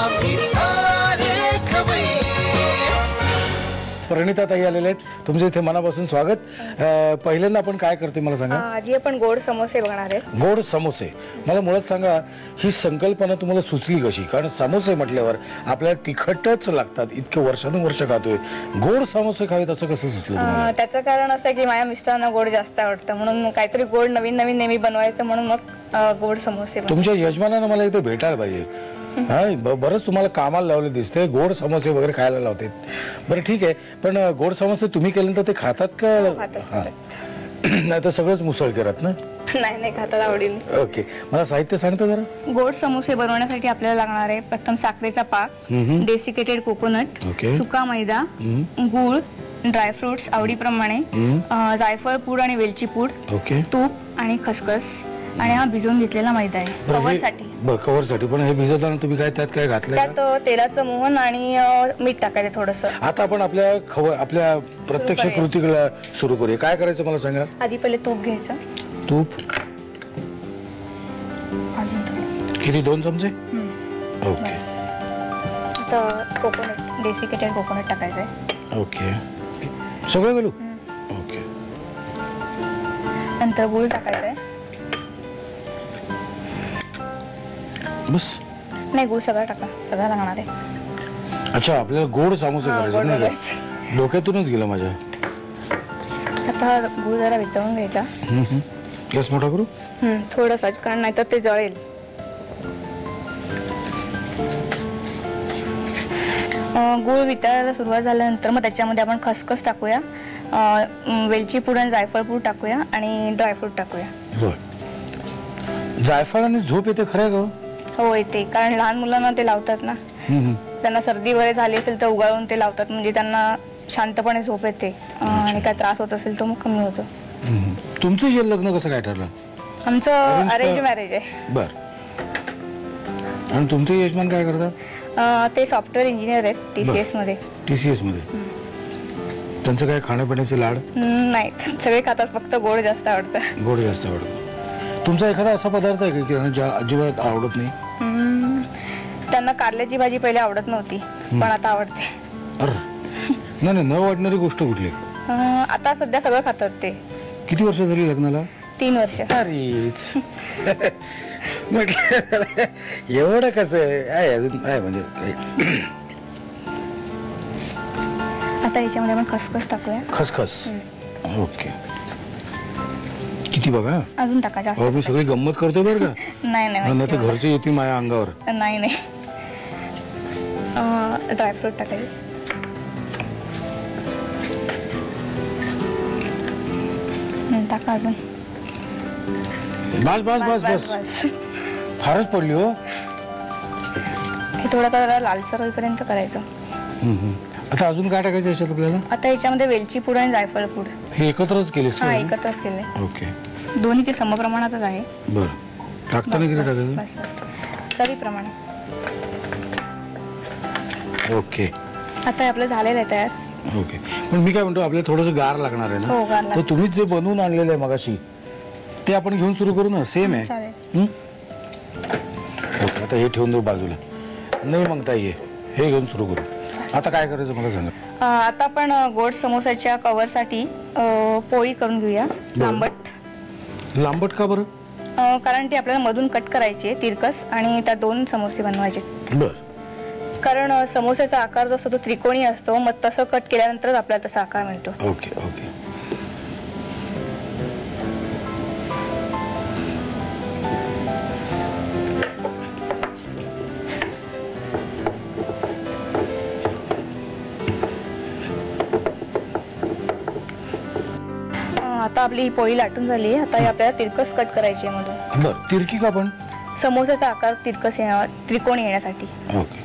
आम्ही सारे खवय्ये. प्रणिता ताई आलेले आहेत, तुमचं इथे मनापासून स्वागत. पहिल्यांदा आपण काय करते मला सांगा? आजी आपण गोड समोसे बघणार आहे. गोड समोसे. मला मुळात सांगा, ही संकल्पना तुम्हाला सुचली कशी? कारण समोसे म्हटल्यावर आपल्याला तिखटच लागतात, इतके वर्षानुवर्ष खातोय. गोड समोसे खावेत असं कसं सुचलं तुम्हाला? त्याचं कारण असं आहे की माझ्या मिस्टरांना गोड जास्त आवडतं, म्हणून काहीतरी गोड नवीन नवीन नेहमी बनवायचं, म्हणून मग गोड समोसे तुमच्या यजमानानं मला इथे भेटायला पाहिजे. हा, बरंच तुम्हाला कामाला लावले दिसते, गोड समोसे वगैरे खायला लावते. बरं ठीक आहे, पण गोड समोसे तुम्ही केल्यानंतर ते खातात का? नाही तर सगळंच मुसळ करत ना? नाही नाही, खातात आवडीने. ओके, मला साहित्य सांगता जरा. गोड समोसे बनवण्यासाठी आपल्याला लागणार आहे प्रथम साखरेचा पाक, डेसिकेटेड कोकोनट, सुका मैदा, गूळ, ड्रायफ्रुट्स आवडीप्रमाणे, जायफळ पूड आणि वेलची पूड, तूप आणि खसखस, आणि हा भिजवून घेतलेला मैदा आहे कव्हरसाठी. कव्हरसाठी. पण हे भिजवताना तुम्ही काय त्यात काय घातलं? त्यात तेलाचं मोहन आणि मीठ टाकायचं थोडंसं. आता आपण आपल्या प्रत्यक्ष कृतीला सुरू करूया. काय करायचं मला सांगा? आधी पहिले तूप घ्यायचं. तूप किती? 2 चमचे. ओके. आता कोकोनट, डेसिकेटेड कोकोनट टाकायचंय. ओके, सगळं घालू? ओके. नंतर गूळ टाकायचंय. बस? नाही, गूळ सगळं टाका, सगळं लागणार आहे. अच्छा, आपल्याला गोड समोसे करायचे नाही का? डोक्यातूनच गेलं माझ्या. आता गूळ जरा वितळून घ्यायचा. गॅस मोठा करू? थोडंसं, कारण नाहीतर ते जळेल. गूळ वितळायला सुरुवात झाल्यानंतर मग त्याच्यामध्ये आपण खसखस टाकूया, वेलची पूड आणि जायफळ पूड टाकूया, आणि ड्रायफ्रूट टाकूया. बर. जायफळाने झोप येते खरं का? हो येते, कारण लहान मुलांना ते लावतात ना, त्यांना सर्दी वगैरे झाली असेल तर उगाळून ते लावतात, म्हणजे त्यांना शांतपणे झोप येते, आणि काय त्रास होत असेल तर मग कमी होतो. तुमचं हे लग्न कसं काय ठरलं? आमचं अरेंज मॅरेज आहे. बर. आणि तुमचे यजमान काय करतात? ते सॉफ्टवेअर इंजिनियर आहेत TCS मध्ये. TCS मध्ये. त्यांचं काय खाण्यापिण्याचे लाड? नाही, सगळे खातात, फक्त गोड जास्त आवडतं. गोड जास्त आवडतं. तुमचा एखादा असा पदार्थ आहे की त्यांना अजिबात आवडत नाही? त्यांना कारल्याची भाजी पहिले आवडत नव्हती, पण आता आवडते. नाही, न वाटणारी गोष्ट कुठली? आता सध्या सगळं खातात ते. किती वर्ष झाली लग्नाला? 3 वर्ष. अरेच म्हटलं एवढं कसं आहे अजून आहे म्हणजे. आता याच्यामध्ये आपण खसखस टाकूया. खसखस. ओके. किती बघा? अजून टाका जास्त. मी सगळी गंमत करतोय बरं का? नाही नाही तर घरचे येतील माझ्या अंगावर. नाही नाही. ड्रायफ्रूट टाकायचे. टाका अजून. बस बस बस बस, फारच पडली हो. हे थोडं लालसर होईपर्यंत करायचं. आता अजून काय टाकायचं याच्यात आपल्याला? आता याच्यामध्ये वेलची पूड आणि जायफळ पूड हे एकत्रच केले? हा, एकत्रच केले. ओके. दोन्ही ते समप्रमाणातच आहे. बरं. टाकताना किती टाकायचं? चवीप्रमाणे. ओके. आता आपलं झालेलं आहे तयार. ओके. पण मी काय म्हणतो, आपल्याला थोडंसं गार लागणार आहे ना? हो, गार लागणार. तर तुम्ही जे बनवून आणलेलं आहे मगाशी, ते आपण घेऊन सुरू करू ना? सेम आहे. ओके. आता हे ठेवून देऊ बाजूला. नाही मग ताई, हे घेऊन सुरू करू. आता काय करायचं मला सांगा? आता आपण गोड समोसाच्या कव्हर साठी पोळी करून घेऊया. लांबट का बरं? कारण ती आपल्याला मधून कट करायची आहे तिरकस, आणि त्या 2 समोसे बनवायचे. बर. कारण समोस्याचा आकार जो असतो तो त्रिकोणी असतो, मग तसं कट केल्यानंतरच आपल्याला तसा आकार मिळतो. Okay okay. आता आपली ही पोळी लाटून झाली. आता ही आपल्याला तिरकस कट करायची आहे मधून. बर. तिरकी का पण? समोस्याचा आकार तिरकस त्रिकोणी येण्यासाठी. ओके.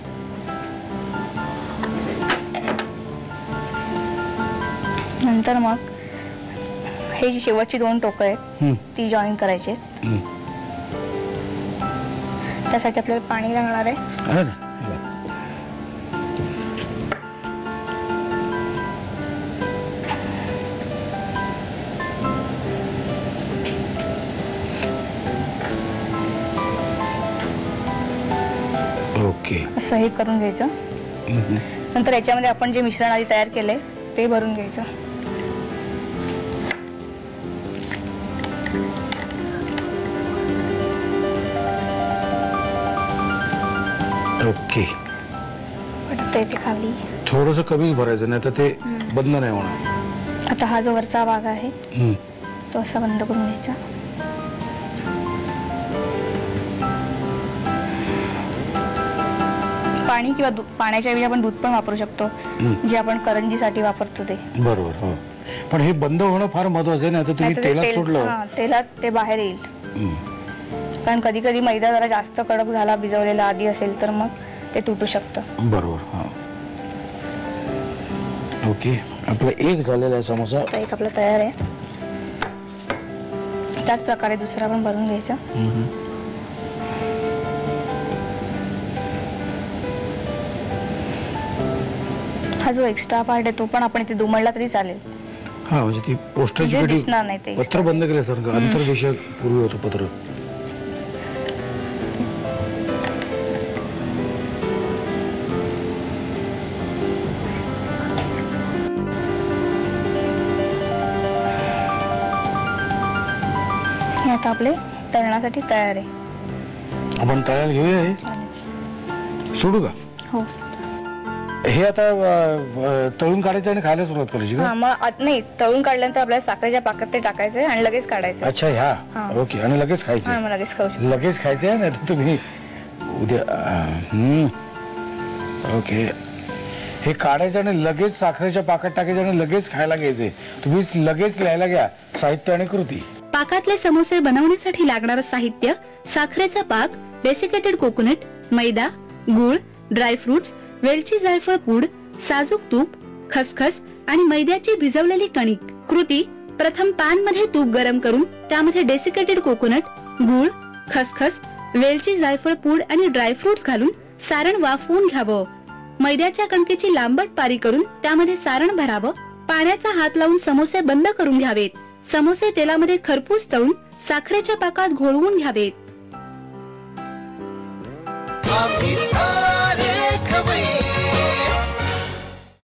नंतर मग हे जी शेवटची 2 टोकं आहेत ती जॉईन करायची. त्यासाठी आपल्याला पाणी लागणार आहे. ओके. ओके. असं हे करून घ्यायचं. नंतर याच्यामध्ये आपण जे मिश्रण आधी तयार केलंय ते भरून घ्यायचं. ओके. ते खाली थोडंसं कमीच भरायचं, नाही तर ते बंद नाही होणार. आता हा जो वरचा भाग आहे तो असा बंद करून घ्यायचा. पाणी किंवा पाण्याच्या ऐवजी आपण दूध पण वापरू शकतो, जे आपण करंजीसाठी वापरतो ते. बरोबर. हो, पण हे बंद होणं फार महत्वाचं आहे ना. तर तुम्ही तेलात सोडलं, तेलात ते बाहेर येईल. कारण कधी कधी मैदा जरा जास्त कडक झाला, भिजवलेला आधी असेल तर मग ते तुटू शकतं. बरोबर. हा, ओके. आपला एक झालेला आहे समोसा. एक आपला तयार आहे. त्याच प्रकारे दुसरा पण भरून घ्यायचा. हा जो एक्स्ट्रा पार्ट आहे तो पण आपण इथे दुमडला तरी चालेल. हा, म्हणजे ती पोस्टाची पेटी दिसणार नाही ते. पत्र बंद केल्यासारखं. अंतर्देशात पूर्वी होतं पत्र. हे आता आपले तळण्यासाठी तयार आहे. आपण तळायला घेऊया. हे सोडू का? हो. हे आता तळून काढायचं आणि खायला सुरुवात करायची का? नाही, तळून काढल्यानंतर आपल्याला साखरेच्या पाकात ते टाकायचंय आणि लगेच काढायचं. अच्छा, ह्या. ओके. आणि लगेच खायचं. लगेच खाऊ शकतो. लगेच खायचंय, नाही तर तुम्ही उद्या. ओके. हे काढायचं आणि लगेच साखरेच्या पाकात टाकायचं आणि लगेच खायला घ्यायचंय. तुम्ही लगेच लिहायला घ्या साहित्य आणि कृती. पाकातले समोसे बनवण्यासाठी लागणारं साहित्य: साखरेचा पाक, डेसिकेटेड कोकोनट, मैदा, गूळ, ड्रायफ्रुट्स, वेलची, जायफळ पूड, साजूक तूप, खसखस आणि मैद्याची भिजवलेली कणिक. कृती: प्रथम पॅन मध्ये तूप गरम करून त्यामध्ये डेसिकेटेड कोकोनट, गूळ, खसखस, वेलची, जायफळ पूड आणि ड्रायफ्रुट्स घालून सारण वाफवून घ्यावं. मैद्याच्या कणकेची लांबट पारी करून त्यामध्ये सारण भरावं. पाण्याचा हात लावून समोसे बंद करून घ्यावेत. समोसे तेलामध्ये खरपूस तळून साखरेच्या पाकात घोळवून घ्यावेत. आम्ही